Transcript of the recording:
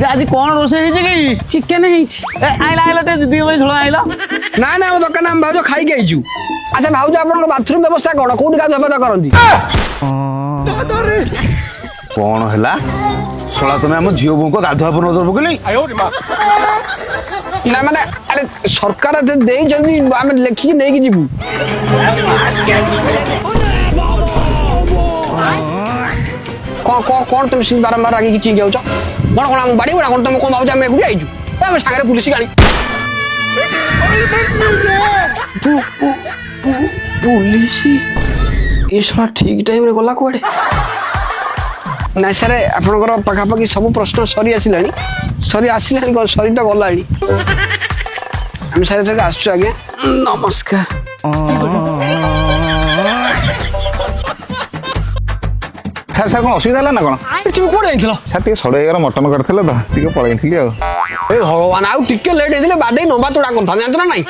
आज कौन रोषे चिकेन आइला आइला दीदी झोल आइला ना ना आम दुकान आम भाज खाई आईचु अच्छा भाज आप बाथरूम व्यवस्था कौन कौट गाधुआ करती कौन है शला तुम आम झील बो को गाधुआ पर नजर पकड़ ना माने अरे सरकार आम लिखिकी नहीं जीवु कौन तुम बारंबार आगे चिंक जाऊच कौन कौन आम बाड़ी गुड़ा कौन तुम कौन भाव आम एकुटी आईचु आम सागर पुलिस गाड़ी पुलिस ये साला ठीक टाइम रे गला कुआडे ना सर आपनकर पाखापाखि सब प्रश्न सरी आसिलानी सरी तो गला आम सारे थर आसु आज्ञा नमस्कार सर सर कौन असुविधा है ना कौन तुम कौन जाइथिलो सर टे सड़े मटन करते तो टे पलैली ए भगवान आउ टिके लेट हेतिले बाडे नंबा तोड़ा करथा जानत ना नहीं